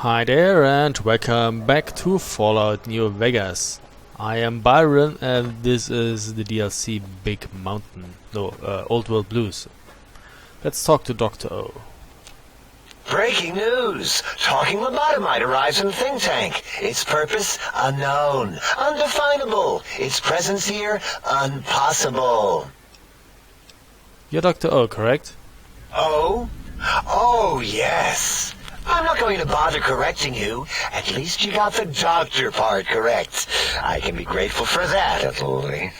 Hi there and welcome back to Fallout New Vegas. I am Byron and this is the DLC Big Mountain. Old World Blues. Let's talk to Dr. O. Breaking news! Talking lobotomite arrives in think tank. Its purpose, unknown. Undefinable. Its presence here, impossible. You're Dr. O, correct? Oh? Oh, yes. I'm not going to bother correcting you. At least you got the doctor part correct. I can be grateful for that, at least.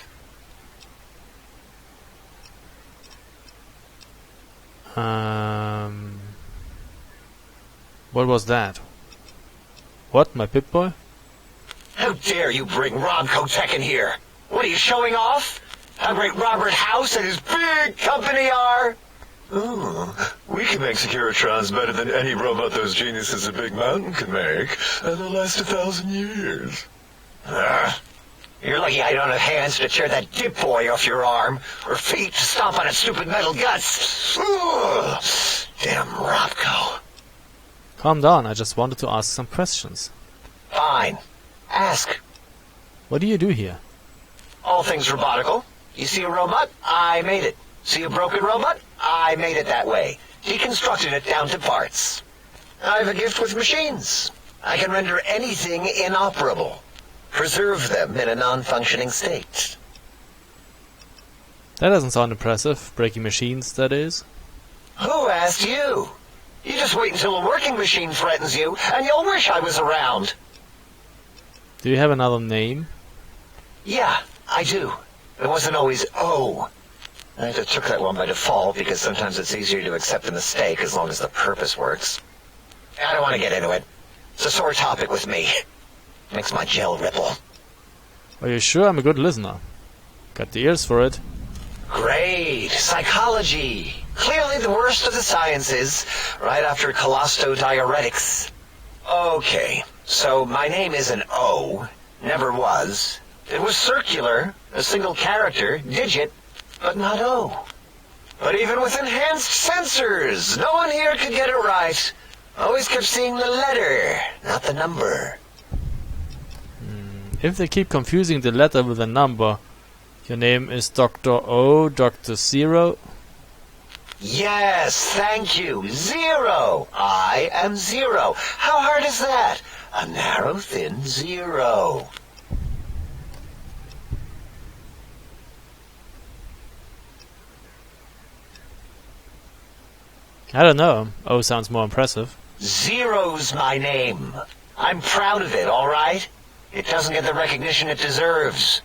What was that? What, my Pip-Boy? How dare you bring Rob Kotek in here? What are you showing off? How great Robert House and his big company are? Oh, we can make Securitrons better than any robot those geniuses at Big Mountain can make, and they'll last 1,000 years. You're lucky I don't have hands to tear that dip boy off your arm, or feet to stomp on its stupid metal guts. Ugh. Damn Robco. Calm down, I just wanted to ask some questions. Fine. Ask. What do you do here? All things robotical. You see a robot? I made it. See a broken robot? I made it that way. Deconstructed it down to parts. I have a gift with machines. I can render anything inoperable. Preserve them in a non-functioning state. That doesn't sound impressive. Breaking machines, that is. Who asked you? You just wait until a working machine threatens you, and you'll wish I was around. Do you have another name? Yeah, I do. It wasn't always O. I just took that one by default because sometimes it's easier to accept a mistake as long as the purpose works. I don't want to get into it. It's a sore topic with me. Makes my gel ripple. Are you sure I'm a good listener? Got the ears for it. Great. Psychology. Clearly the worst of the sciences, right after collostodiuretics. Okay, so my name is an O. Never was. It was circular, a single character, digit, but not O. But even with enhanced sensors, no one here could get it right. Always kept seeing the letter, not the number. If they keep confusing the letter with a number, your name is Dr. O, Dr. Zero? Yes, thank you. Zero. I am zero. How hard is that? A narrow, thin zero. I don't know. O sounds more impressive. Zero's my name. I'm proud of it, all right? It doesn't get the recognition it deserves.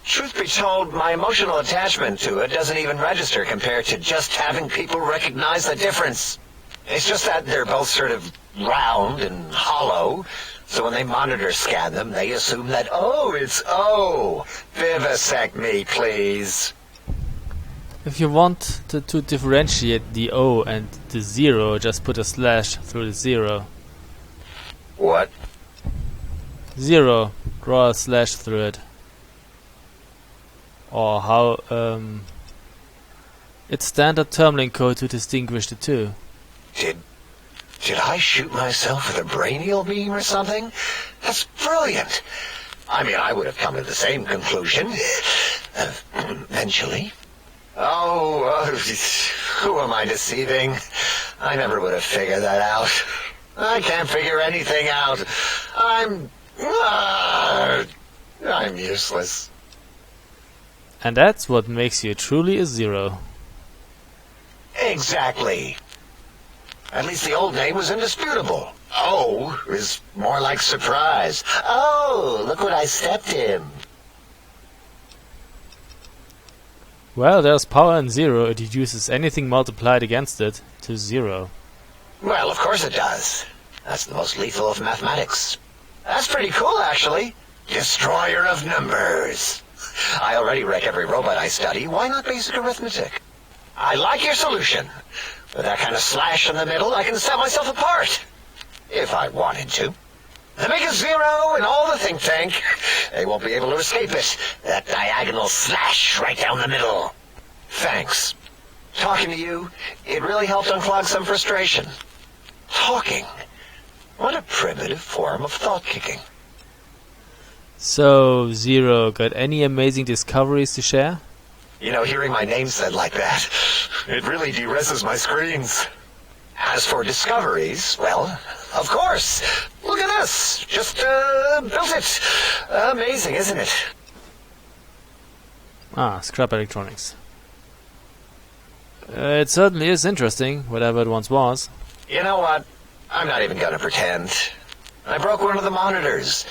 Truth be told, my emotional attachment to it doesn't even register compared to just having people recognize the difference. It's just that they're both sort of round and hollow, so when they monitor scan them, they assume that, oh, it's O. Vivisect me, please. If you want to differentiate the O and the zero, just put a slash through the zero. What? Zero. Draw a slash through it. Or how, it's standard terminal code to distinguish the two. Did I shoot myself with a brainial beam or something? That's brilliant. I mean, I would have come to the same conclusion. Eventually. Oh, who am I deceiving? I never would have figured that out. I can't figure anything out. I'm useless. And that's what makes you truly a zero. Exactly. At least the old name was indisputable. O is more like surprise. Oh, look what I stepped in. Well, there's power in zero. It reduces anything multiplied against it to zero. Well, of course it does. That's the most lethal of mathematics. That's pretty cool, actually. Destroyer of numbers. I already wreck every robot I study. Why not basic arithmetic? I like your solution. With that kind of slash in the middle, I can set myself apart. If I wanted to. The make a zero in all the think tank. They won't be able to escape it. That diagonal slash right down the middle. Thanks. Talking to you, it really helped unclog some frustration. Talking. What a primitive form of thought kicking. So, Zero, got any amazing discoveries to share? You know, hearing my name said like that, It really de-reses my screens. as for discoveries, well, of course. Look at this. Just built it. Amazing, isn't it? Ah, scrap electronics. It certainly is interesting, whatever it once was. You know what? I'm not even gonna pretend. I broke one of the monitors,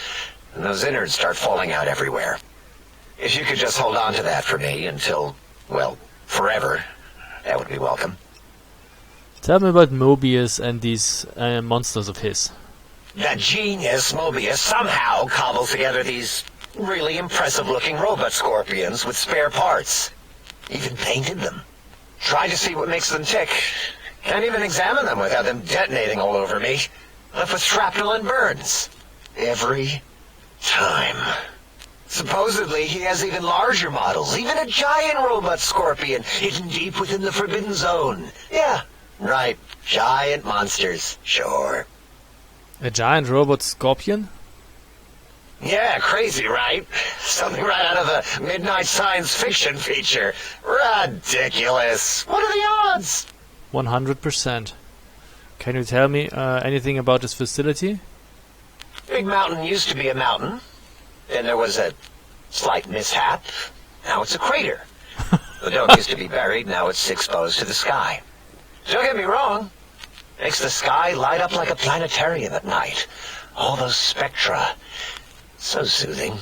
and those innards start falling out everywhere. If you could just hold on to that for me until, well, forever, that would be welcome. Tell me about Mobius and these monsters of his. That genius Mobius somehow cobbles together these really impressive-looking robot scorpions with spare parts. Even painted them. Tried to see what makes them tick. Can't even examine them without them detonating all over me. Left with shrapnel and burns. Every time. Supposedly, he has even larger models, even a giant robot scorpion hidden deep within the Forbidden Zone. Yeah, right. Giant monsters, sure. A giant robot scorpion? Yeah, crazy, right? Something right out of a midnight science fiction feature. Ridiculous. What are the odds? 100%. Can you tell me anything about this facility? Big Mountain used to be a mountain. Then there was a slight mishap. Now it's a crater. The dome used to be buried, now it's exposed to the sky. Don't get me wrong. Makes the sky light up like a planetarium at night. All those spectra. So soothing.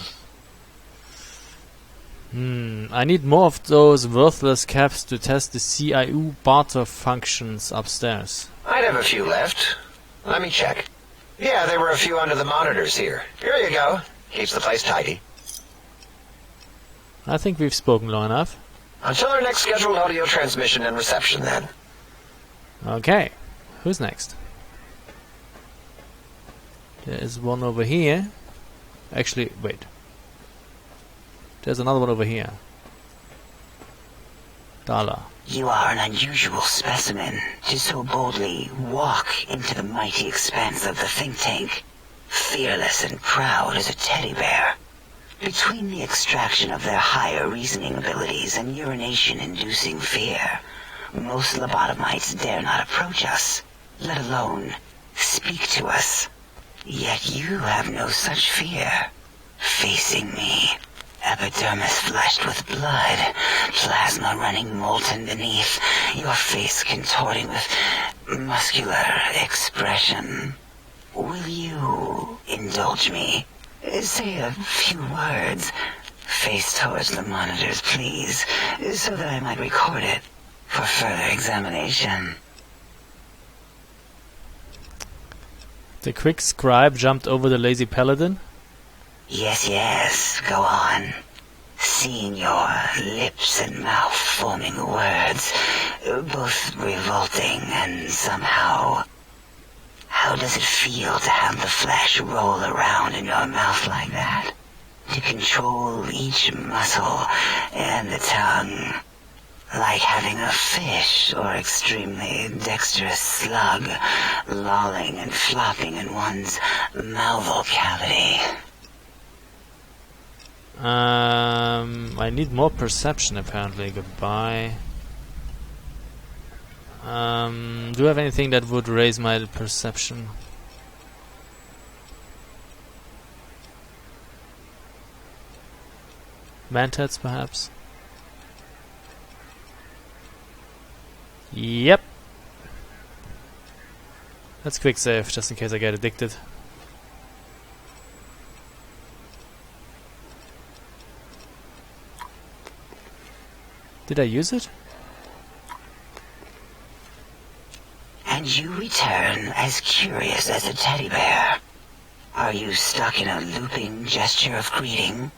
I need more of those worthless caps to test the CIU barter functions upstairs. I'd have a few left. Let me check. Yeah, there were a few under the monitors here. Here you go. Keeps the place tidy. I think we've spoken long enough. Until our next scheduled audio transmission and reception, then. Okay, who's next? There is one over here. Actually, wait. There's another one over here. Dala. You are an unusual specimen to so boldly walk into the mighty expanse of the think tank, fearless and proud as a teddy bear. Between the extraction of their higher reasoning abilities and urination-inducing fear, most lobotomites dare not approach us, let alone speak to us. Yet you have no such fear. Facing me, epidermis flushed with blood, plasma running molten beneath, your face contorting with muscular expression. Will you indulge me? Say a few words. Face towards the monitors, please, so that I might record it for further examination. The quick scribe jumped over the lazy paladin. Yes, go on. Seeing your lips and mouth forming words, both revolting and somehow... How does it feel to have the flesh roll around in your mouth like that? To control each muscle and the tongue, like having a fish or extremely dexterous slug lolling and flopping in one's mouthal cavity. I need more perception apparently. Goodbye. Do you have anything that would raise my perception? Mantats, perhaps? Yep. Let's quick save, just in case I get addicted. Did I use it? And you return as curious as a teddy bear. Are you stuck in a looping gesture of greeting?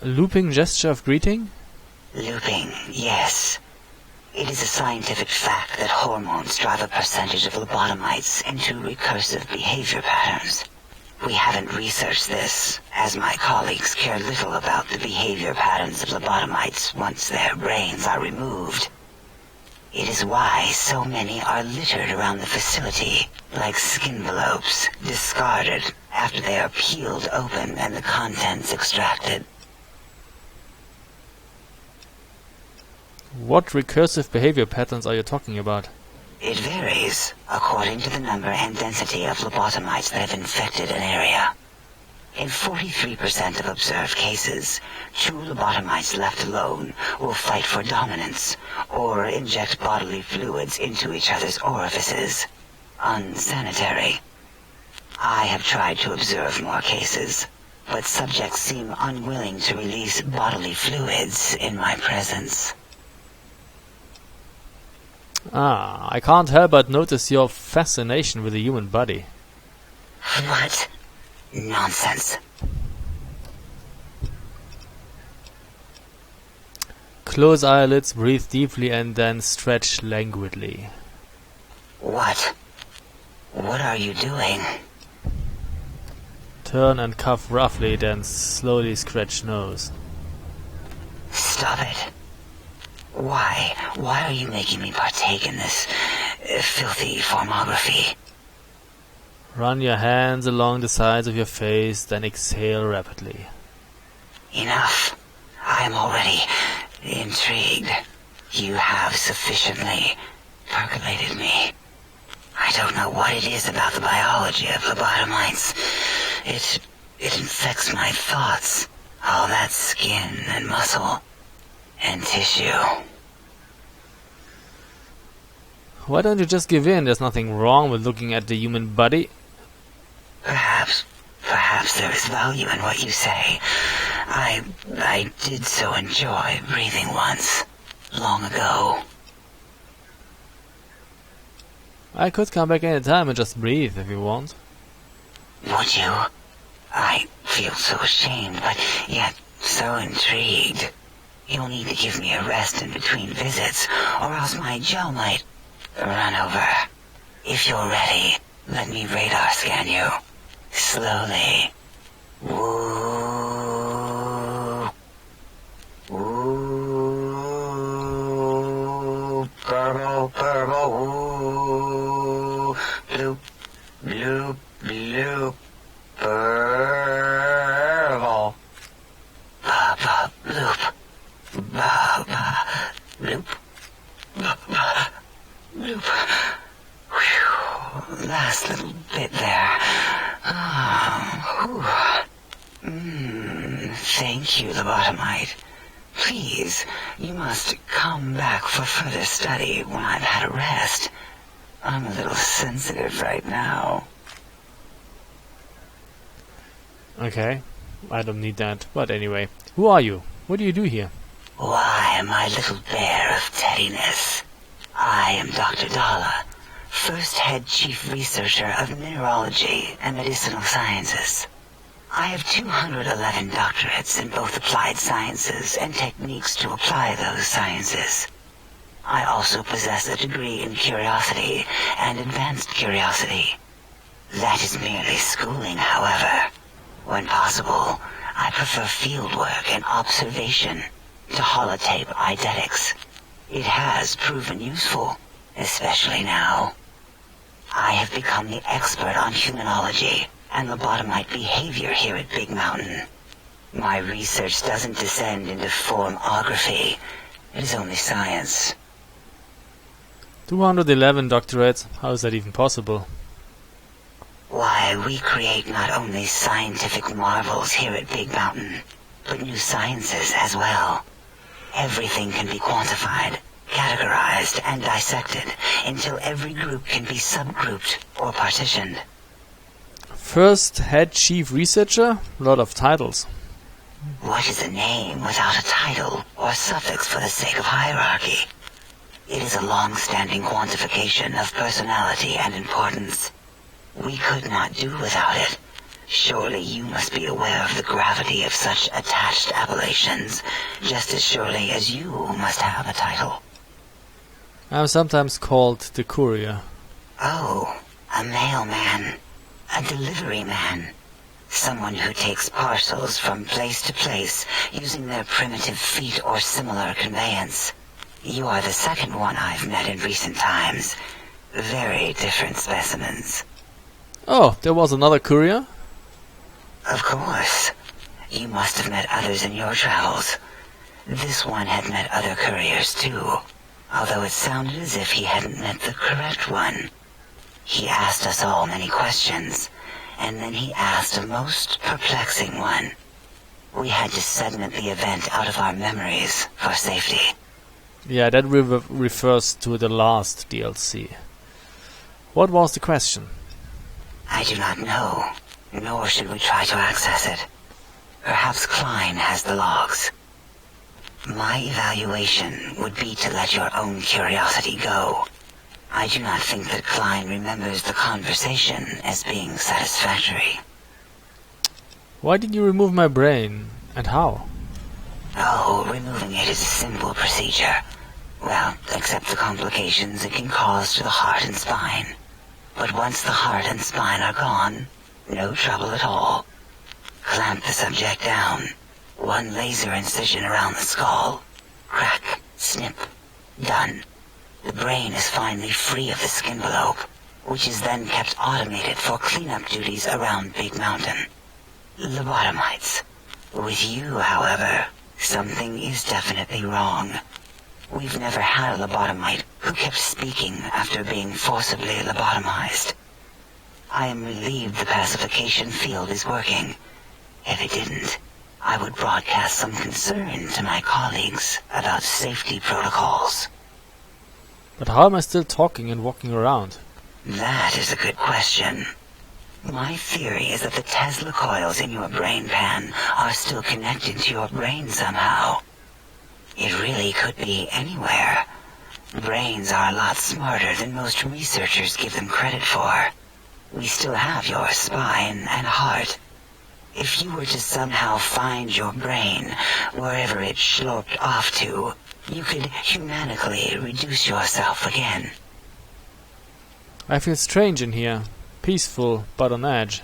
A looping gesture of greeting? Looping, yes. It is a scientific fact that hormones drive a percentage of lobotomites into recursive behavior patterns. We haven't researched this, as my colleagues care little about the behavior patterns of lobotomites once their brains are removed. It is why so many are littered around the facility, like skinvelopes, discarded after they are peeled open and the contents extracted. What recursive behavior patterns are you talking about? It varies according to the number and density of lobotomites that have infected an area. In 43% of observed cases, two lobotomites left alone will fight for dominance or inject bodily fluids into each other's orifices. Unsanitary. I have tried to observe more cases, but subjects seem unwilling to release bodily fluids in my presence. Ah, I can't help but notice your fascination with the human body. What? Nonsense. Close eyelids, breathe deeply, and then stretch languidly. What? What are you doing? Turn and cough roughly, then slowly scratch nose. Stop it. Why? Why are you making me partake in this filthy formography? Run your hands along the sides of your face, then exhale rapidly. Enough. I am already intrigued. You have sufficiently percolated me. I don't know what it is about the biology of lobotomites. It infects my thoughts. All that skin and muscle and tissue. Why don't you just give in? There's nothing wrong with looking at the human body. Perhaps there is value in what you say. I did so enjoy breathing once, long ago. I could come back any time and just breathe if you want. Would you? I feel so ashamed, but yet so intrigued. You'll need to give me a rest in between visits, or else my jaw might run over. If you're ready, let me radar scan you. Slowly. Woo. Woo. Purple, purple, woo. Bloop, bloop, bloop. Purple. Ba-ba, bloop. Ba-ba, bloop. Ba-ba, bloop. Whew. Last little bit there. Thank you, lobotomite. Please, you must come back for further study when I've had a rest. I'm a little sensitive right now. Okay, I don't need that. But anyway, who are you? What do you do here? Why, my little bear of teddiness. I am Dr. Dalla, first head chief researcher of mineralogy and medicinal sciences. I have 211 doctorates in both applied sciences and techniques to apply those sciences. I also possess a degree in curiosity and advanced curiosity. That is merely schooling, however. When possible, I prefer fieldwork and observation to holotape eidetics. It has proven useful, especially now. I have become the expert on humanology and lobotomite behavior here at Big Mountain. My research doesn't descend into formography. It is only science. 211 doctorates. How is that even possible? Why, we create not only scientific marvels here at Big Mountain, but new sciences as well. Everything can be quantified, categorized, and dissected until every group can be subgrouped or partitioned. First head chief researcher? Lot of titles. What is a name without a title or suffix for the sake of hierarchy? It is a long-standing quantification of personality and importance. We could not do without it. Surely you must be aware of the gravity of such attached appellations, just as surely as you must have a title. I'm sometimes called the courier. Oh, a mailman. A delivery man. Someone who takes parcels from place to place using their primitive feet or similar conveyance. You are the second one I've met in recent times. Very different specimens. Oh, there was another courier? Of course. You must have met others in your travels. This one had met other couriers too, although it sounded as if he hadn't met the correct one. He asked us all many questions, and then he asked a most perplexing one. We had to segment the event out of our memories for safety. Yeah, that refers to the last DLC. What was the question? I do not know, nor should we try to access it. Perhaps Klein has the logs. My evaluation would be to let your own curiosity go. I do not think that Klein remembers the conversation as being satisfactory. Why did you remove my brain? And how? Oh, removing it is a simple procedure. Well, except the complications it can cause to the heart and spine. But once the heart and spine are gone, no trouble at all. Clamp the subject down. One laser incision around the skull. Crack. Snip. Done. The brain is finally free of the skin envelope, which is then kept automated for cleanup duties around Big Mountain. Lobotomites. With you, however, something is definitely wrong. We've never had a lobotomite who kept speaking after being forcibly lobotomized. I am relieved the pacification field is working. If it didn't, I would broadcast some concern to my colleagues about safety protocols. But how am I still talking and walking around? That is a good question. My theory is that the Tesla coils in your brain pan are still connected to your brain somehow. It really could be anywhere. Brains are a lot smarter than most researchers give them credit for. We still have your spine and heart. If you were to somehow find your brain, wherever it sloped off to, you could humanically reduce yourself again. I feel strange in here. Peaceful, but on edge.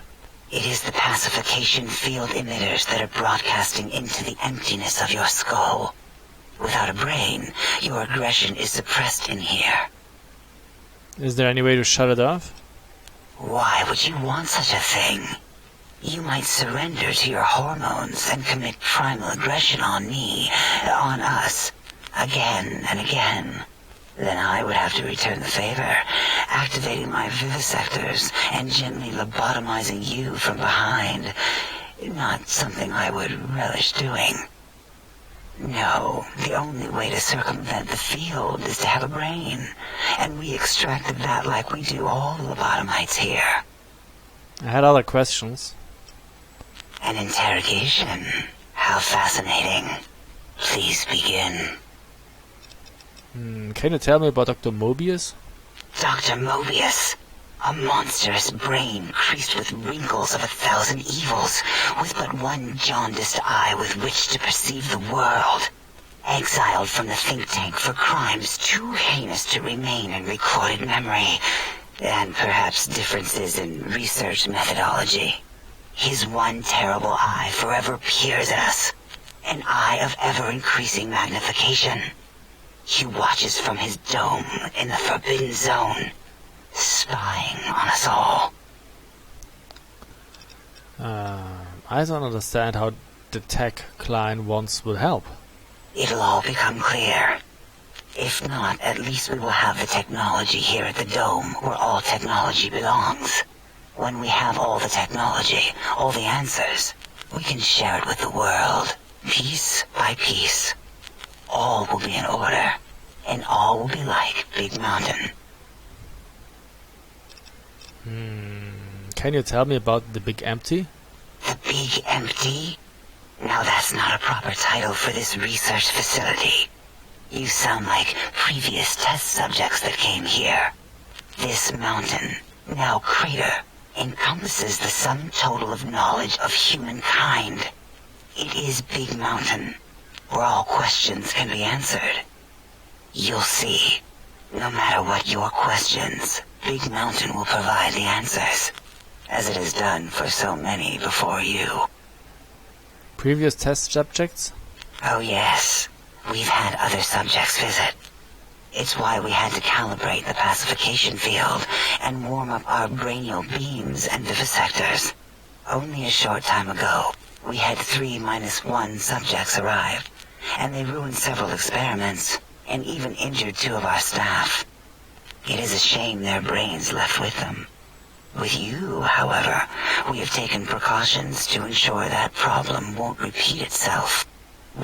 It is the pacification field emitters that are broadcasting into the emptiness of your skull. Without a brain, your aggression is suppressed in here. Is there any way to shut it off? Why would you want such a thing? You might surrender to your hormones and commit primal aggression on me, on us, again and again. Then I would have to return the favor, activating my vivisectors and gently lobotomizing you from behind. Not something I would relish doing. No, the only way to circumvent the field is to have a brain, and we extracted that like we do all lobotomites here. I had other questions. An interrogation? How fascinating. Please begin. Can you tell me about Dr. Mobius? Dr. Mobius. A monstrous brain creased with wrinkles of 1,000 evils, with but one jaundiced eye with which to perceive the world. Exiled from the think tank for crimes too heinous to remain in recorded memory, and perhaps differences in research methodology. His one terrible eye forever peers at us, an eye of ever-increasing magnification. He watches from his dome in the Forbidden Zone, spying on us all. I don't understand how the tech Klein wants will help. It'll all become clear. If not, at least we will have the technology here at the Dome, where all technology belongs. When we have all the technology, all the answers, we can share it with the world, piece by piece. All will be in order, and all will be like Big Mountain. Can you tell me about the Big Empty? The Big Empty? Now that's not a proper title for this research facility. You sound like previous test subjects that came here. This mountain, now crater, encompasses the sum total of knowledge of humankind. It is Big Mountain, where all questions can be answered. You'll see. No matter what your questions, Big Mountain will provide the answers, as it has done for so many before you. Previous test subjects? Oh yes, we've had other subjects visit. It's why we had to calibrate the pacification field and warm up our brainial beams and vivisectors. Only a short time ago, we had 3-1 subjects arrive, and they ruined several experiments, and even injured 2 of our staff. It is a shame their brains left with them. With you, however, we have taken precautions to ensure that problem won't repeat itself.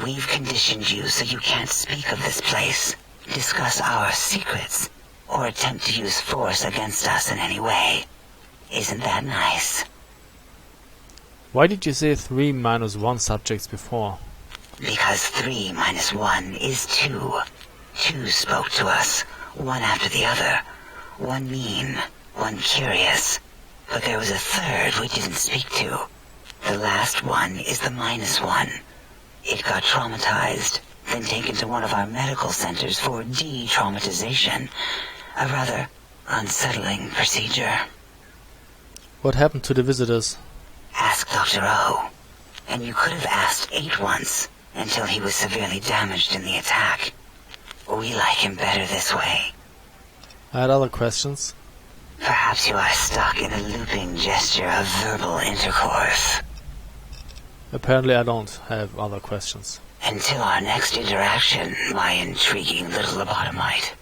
We've conditioned you so you can't speak of this place, discuss our secrets, or attempt to use force against us in any way. Isn't that nice? Why did you say 3-1 subjects before? Because 3-1 is 2. 2 spoke to us, one after the other. One mean, one curious. But there was a third we didn't speak to. The last one is the -1. It got traumatized, then taken to one of our medical centers for de-traumatization. A rather unsettling procedure. What happened to the visitors? Ask Dr. O. And you could have asked 8 once, until he was severely damaged in the attack. We like him better this way. I had other questions. Perhaps you are stuck in a looping gesture of verbal intercourse. Apparently I don't have other questions. Until our next interaction, my intriguing little lobotomite.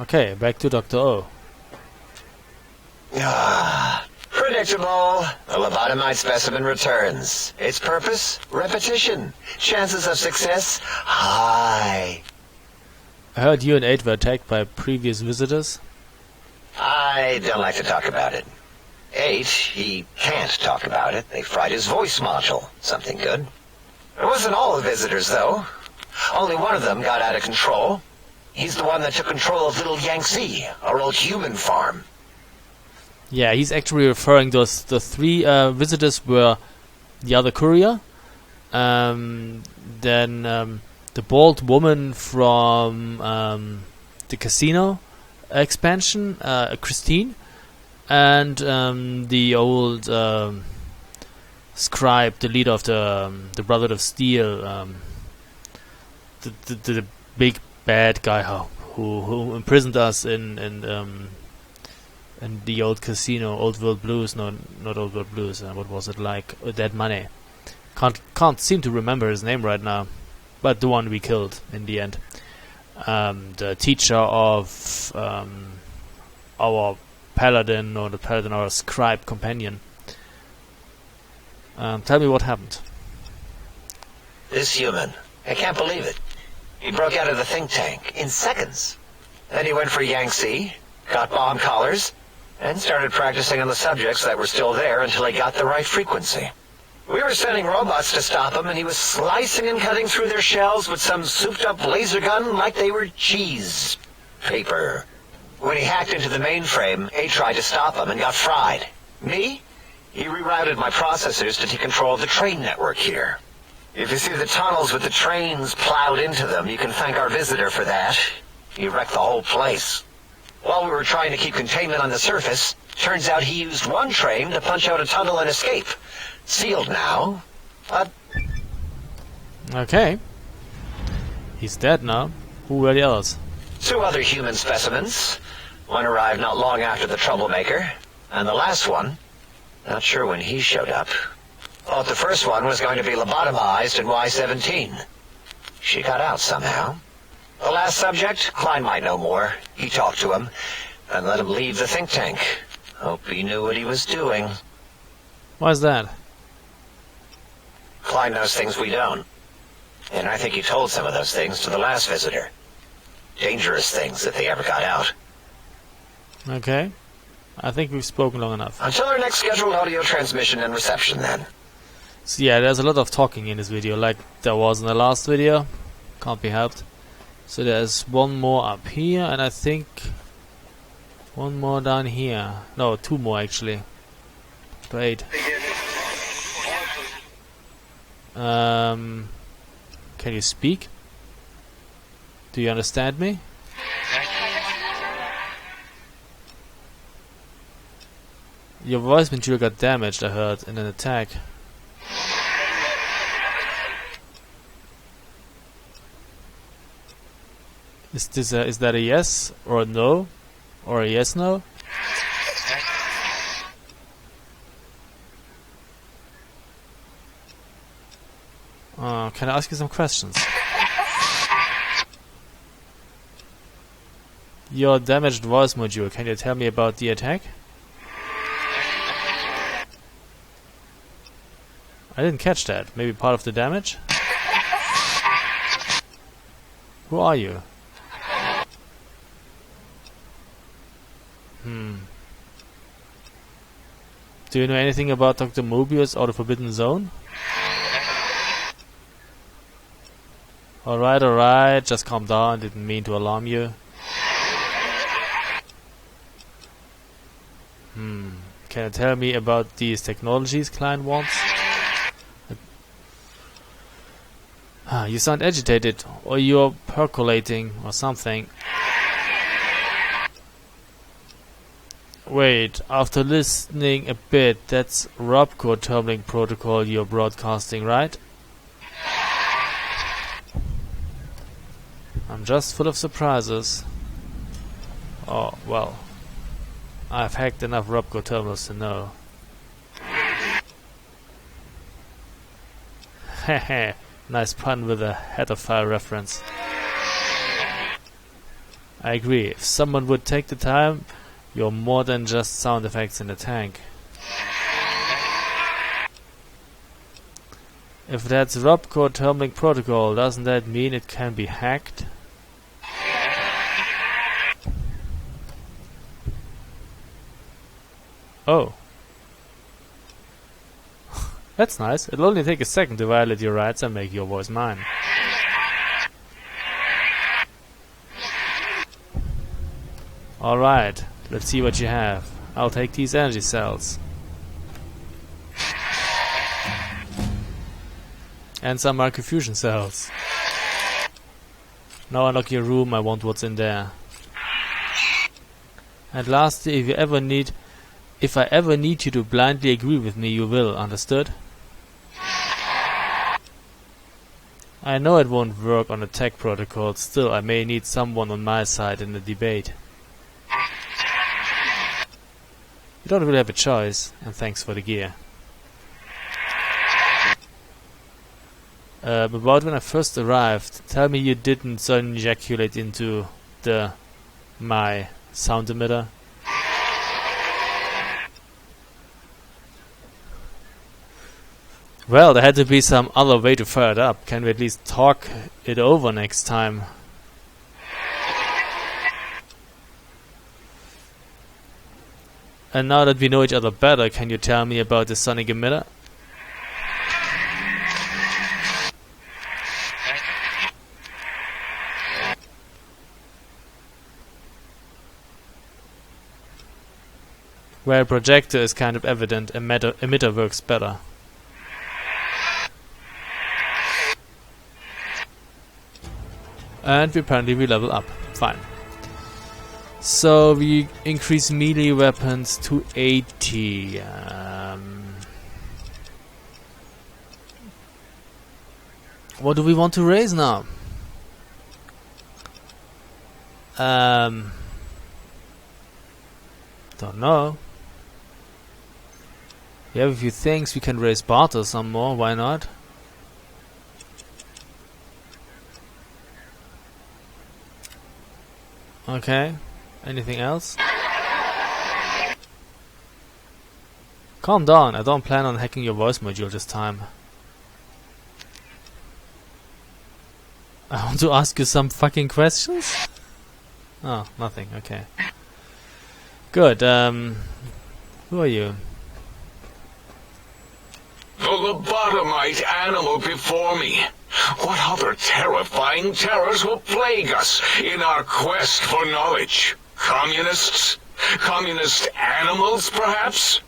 Okay, back to Dr. O. Predictable. The lobotomite specimen returns. Its purpose? Repetition. Chances of success? High. I heard you and 8 were attacked by previous visitors. I don't like to talk about it. 8, he can't talk about it. They fried his voice module. Something good. It wasn't all the visitors, though. Only one of them got out of control. He's the one that took control of Little Yangtze, our old human farm. Yeah, he's actually referring to the 3 visitors were the other courier, then the bald woman from the casino expansion, Christine, and the old scribe, the leader of the Brotherhood of Steel, the big bad guy who imprisoned us in the old casino, Old World Blues. No, not Old World Blues. What was it like? Dead Money. Can't seem to remember his name right now, but the one we killed in the end. The teacher of our paladin, or the paladin, our scribe companion. Tell me what happened. This human, I can't believe it. He broke out of the think tank in seconds. Then he went for Yangtze, got bomb collars, and started practicing on the subjects that were still there until he got the right frequency. We were sending robots to stop him, and he was slicing and cutting through their shells with some souped-up laser gun like they were cheese paper. When he hacked into the mainframe, A tried to stop him and got fried. Me? He rerouted my processors to take control of the train network here. If you see the tunnels with the trains plowed into them, you can thank our visitor for that. He wrecked the whole place. While we were trying to keep containment on the surface, turns out he used one train to punch out a tunnel and escape. Sealed now, but... Okay. He's dead now. Who were the others? 2 other human specimens. One arrived not long after the troublemaker, and the last one, not sure when he showed up. Thought the first one was going to be lobotomized in Y-17. She got out somehow. The last subject, Klein might know more. He talked to him, and let him leave the think tank. Hope he knew what he was doing. Why's that? Klein knows things we don't. And I think he told some of those things to the last visitor. Dangerous things if they ever got out. Okay. I think we've spoken long enough. Until our next scheduled audio transmission and reception, then. So yeah, there's a lot of talking in this video, like there was in the last video. Can't be helped. So there's one more up here, and I think one more down here. No, 2 more actually. Great. Can you speak? Do you understand me? Your voice material got damaged, I heard, in an attack. Is that a yes or a no? Or a yes no? Can I ask you some questions? Your damaged voice module, can you tell me about the attack? I didn't catch that. Maybe part of the damage? Who are you? Do you know anything about Dr. Mobius or the Forbidden Zone? Alright, just calm down, didn't mean to alarm you. Can you tell me about these technologies client wants? You sound agitated, or you're percolating, or something. Wait, after listening a bit, that's Robco terminal protocol you're broadcasting, right? I'm just full of surprises. Oh, well. I've hacked enough Robco terminals to know. Heh, nice pun with a header-file reference. I agree, if someone would take the time, you're more than just sound effects in the tank. If that's Robco terminal protocol, doesn't that mean it can be hacked? Oh. That's nice. It'll only take a second to violate your rights and make your voice mine. Alright, let's see what you have. I'll take these energy cells. And some microfusion cells. Now unlock your room, I want what's in there. And lastly, if I ever need you to blindly agree with me, you will, understood? I know it won't work on a tech protocol, still I may need someone on my side in the debate. You don't really have a choice, and thanks for the gear. About when I first arrived, tell me you didn't suddenly ejaculate into my sound emitter. Well, there had to be some other way to fire it up. Can we at least talk it over next time? And now that we know each other better, can you tell me about the sonic emitter? Where a projector is kind of evident, emitter works better. And apparently we level up. Fine. So we increase melee weapons to 80. What do we want to raise now? Don't know. We have a few things. We can raise barter some more. Why not? Okay. Anything else? Calm down. I don't plan on hacking your voice module this time. I want to ask you some fucking questions? Oh, nothing. Okay. Good. Who are you? The lobotomite animal before me. What other terrifying terrors will plague us in our quest for knowledge? Communists? Communist animals, perhaps?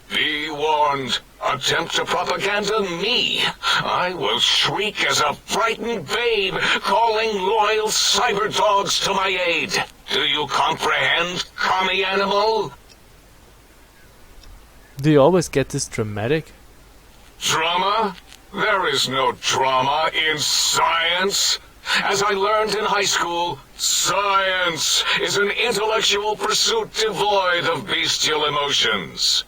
Be warned. Attempt to propaganda me. I will shriek as a frightened babe, calling loyal cyber dogs to my aid. Do you comprehend, commie animal? Do you always get this dramatic? Drama? There is no drama in science. As I learned in high school, science is an intellectual pursuit devoid of bestial emotions.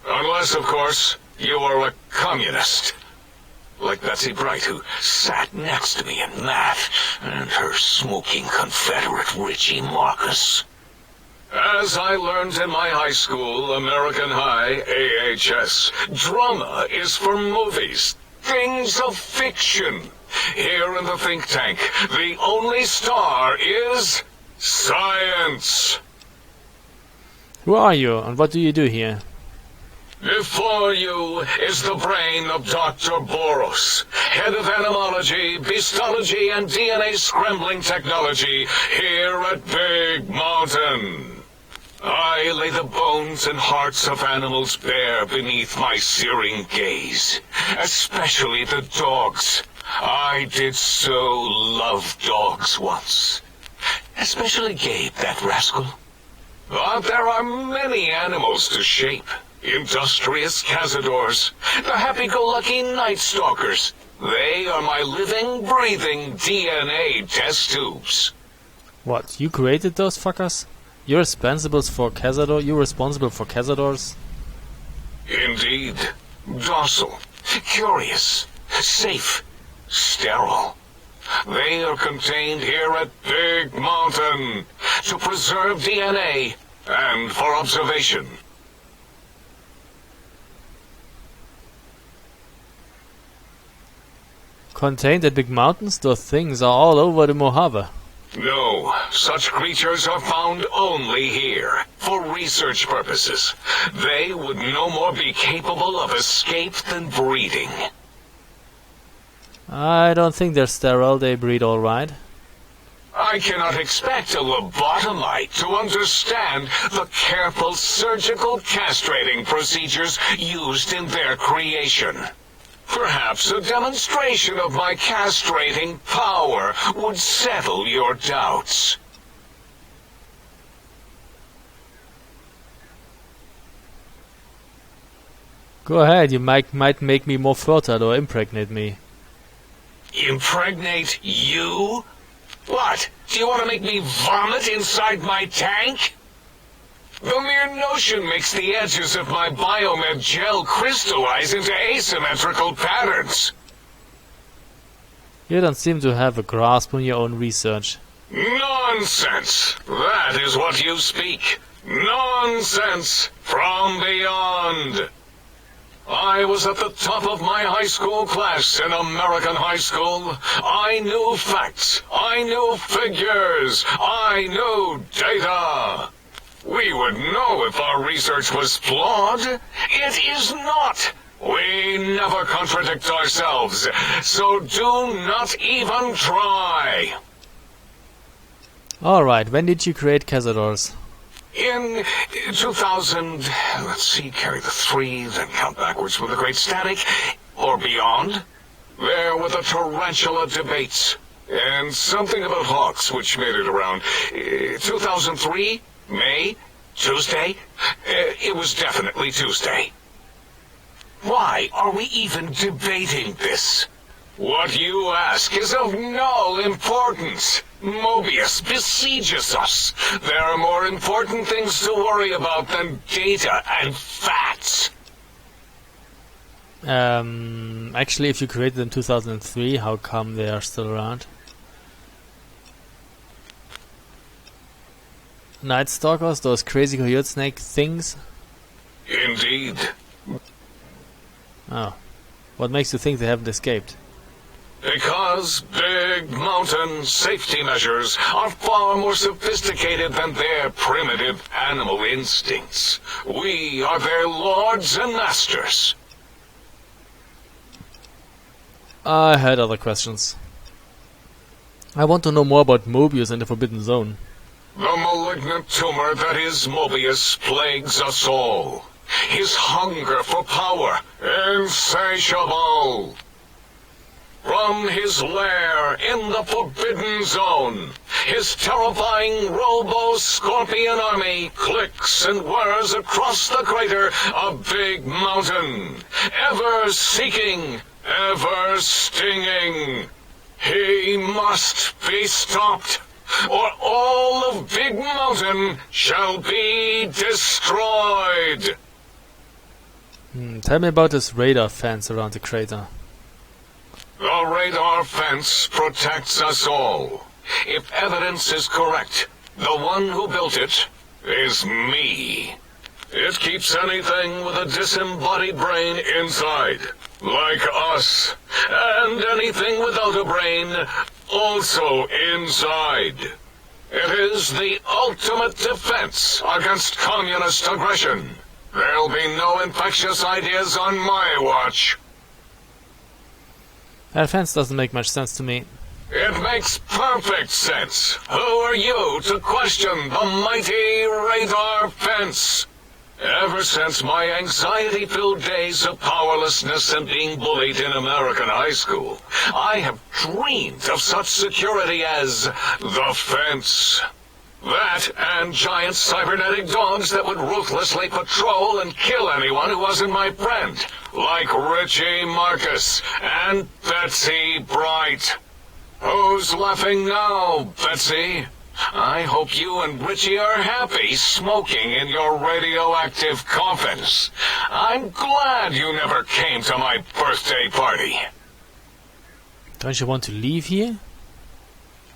Unless, of course, you are a communist. Like Betsy Bright, who sat next to me in math, and her smoking Confederate Richie Marcus. As I learned in my high school, American High, AHS, drama is for movies, things of fiction. Here in the think tank, the only star is science. Who are you, and what do you do here? Before you is the brain of Dr. Boros, head of animalogy, beastology, and DNA scrambling technology here at Big Mountain. I lay the bones and hearts of animals bare beneath my searing gaze, especially the dogs. I did so love dogs once. Especially Gabe, that rascal. But there are many animals to shape. Industrious cazadors, the happy-go-lucky night stalkers. They are my living, breathing DNA test tubes. What, you created those fuckers? You're responsible for cazadors? Indeed. Docile, curious, safe, sterile. They are contained here at Big Mountain to preserve DNA and for observation. Contained at Big Mountains? Those things are all over the Mojave. No, such creatures are found only here, for research purposes. They would no more be capable of escape than breeding. I don't think they're sterile, they breed alright. I cannot expect a lobotomite to understand the careful surgical castrating procedures used in their creation. Perhaps a demonstration of my castrating power would settle your doubts. Go ahead, you might make me more fertile or impregnate me. Impregnate you? What? Do you want to make me vomit inside my tank? The mere notion makes the edges of my biomed gel crystallize into asymmetrical patterns. You don't seem to have a grasp on your own research. Nonsense! That is what you speak. Nonsense from beyond. I was at the top of my high school class in American high school. I knew facts. I knew figures. I knew data. We would know if our research was flawed. It is not. We never contradict ourselves, so do not even try. Alright, when did you create cazadors? In 2000, let's see, carry the 3, then count backwards with the Great Static, or beyond. There were the tarantula debates, and something about hawks, which made it around 2003, May, Tuesday. It was definitely Tuesday. Why are we even debating this? What you ask is of no importance. Mobius besieges us. There are more important things to worry about than data and facts. Actually, if you created them in 2003, how come they are still around? Night Stalkers, those crazy coyote snake things? Indeed. Oh. What makes you think they haven't escaped? Because Big Mountain safety measures are far more sophisticated than their primitive animal instincts. We are their lords and masters. I had other questions. I want to know more about Mobius and the Forbidden Zone. The malignant tumor that is Mobius plagues us all. His hunger for power, insatiable. From his lair in the Forbidden Zone, his terrifying Robo-Scorpion army clicks and whirs across the crater of Big Mountain, ever seeking, ever stinging. He must be stopped, or all of Big Mountain shall be destroyed. Tell me about this radar fence around the crater. The radar fence protects us all. If evidence is correct, the one who built it is me. It keeps anything with a disembodied brain inside, like us, and anything without a brain also inside. It is the ultimate defense against communist aggression. There'll be no infectious ideas on my watch. That fence doesn't make much sense to me. It makes perfect sense. Who are you to question the mighty radar fence? Ever since my anxiety-filled days of powerlessness and being bullied in American high school, I have dreamed of such security as the fence. That and giant cybernetic dogs that would ruthlessly patrol and kill anyone who wasn't my friend, like Richie Marcus and Betsy Bright. Who's laughing now, Betsy? I hope you and Richie are happy smoking in your radioactive coffins. I'm glad you never came to my birthday party. Don't you want to leave here?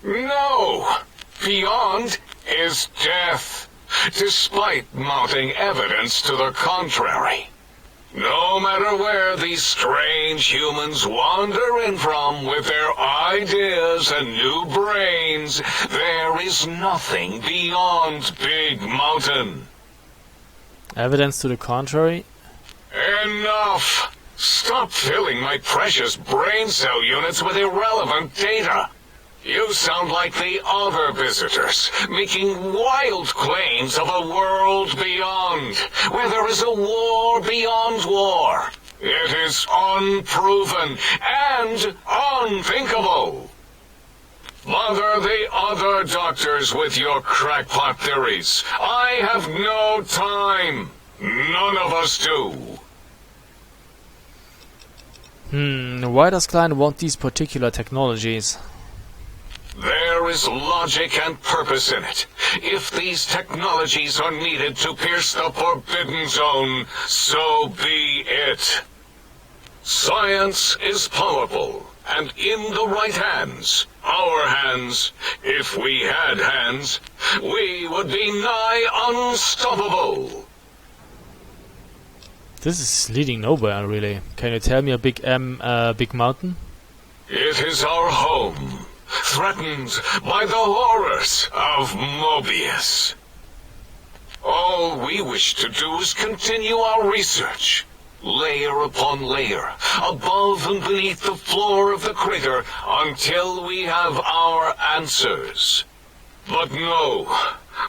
No! Beyond is death, despite mounting evidence to the contrary. No matter where these strange humans wander in from with their ideas and new brains, there is nothing beyond Big Mountain. Evidence to the contrary? Enough! Stop filling my precious brain cell units with irrelevant data. You sound like the other visitors, making wild claims of a world beyond, where there is a war beyond war. It is unproven and unthinkable. Bother the other doctors with your crackpot theories. I have no time. None of us do. Why does Klein want these particular technologies? There is logic and purpose in it. If these technologies are needed to pierce the forbidden zone, so be it. Science is powerful, and in the right hands, our hands, if we had hands, we would be nigh unstoppable. This is leading nowhere, really. Can you tell me a Big Mountain? It is our home, threatened by the horrors of Mobius. All we wish to do is continue our research, layer upon layer, above and beneath the floor of the crater, until we have our answers. But no,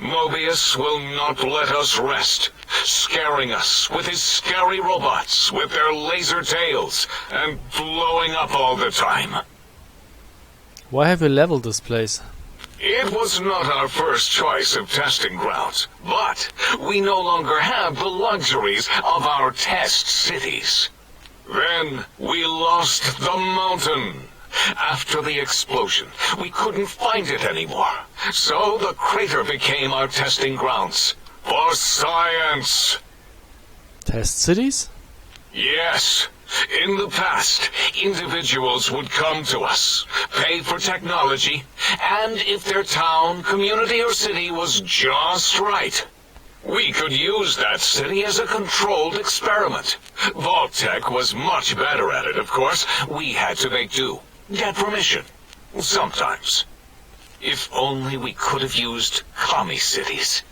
Mobius will not let us rest, scaring us with his scary robots with their laser tails and blowing up all the time. Why have you leveled this place? It was not our first choice of testing grounds, but we no longer have the luxuries of our test cities. Then we lost the mountain. After the explosion, we couldn't find it anymore, so the crater became our testing grounds for science. Test cities? Yes. In the past, individuals would come to us, pay for technology, and if their town, community, or city was just right, we could use that city as a controlled experiment. Vault-Tec was much better at it, of course. We had to make do. Get permission. Sometimes. If only we could have used commie cities.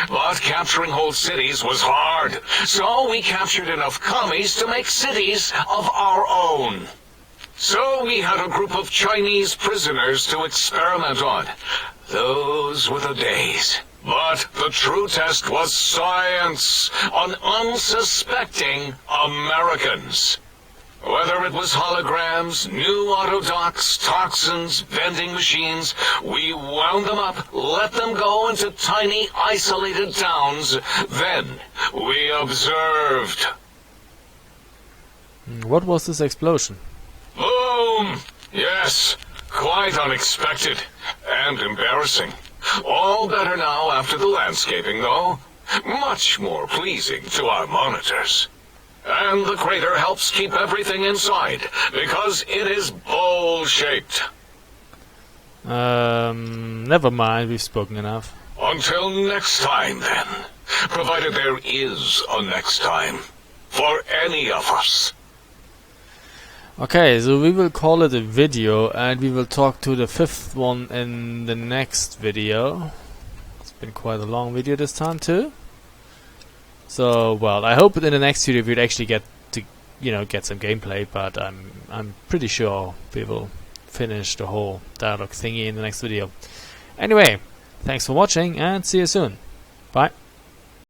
But capturing whole cities was hard, so we captured enough commies to make cities of our own. So we had a group of Chinese prisoners to experiment on. Those were the days. But the true test was science on unsuspecting Americans. Whether it was holograms, new autodocs, toxins, vending machines, we wound them up, let them go into tiny, isolated towns. Then we observed. What was this explosion? Boom! Yes, Quite unexpected and embarrassing. All better now after the landscaping, though. Much more pleasing to our monitors. And the crater helps keep everything inside, because it is bowl-shaped. Never mind, we've spoken enough. Until next time, then. Provided there is a next time. For any of us. Okay, so we will call it a video, and we will talk to the 5th one in the next video. It's been quite a long video this time too. So, well, I hope in the next video we'd actually get to, get some gameplay, but I'm pretty sure we will finish the whole dialogue thingy in the next video. Anyway, thanks for watching, and see you soon. Bye.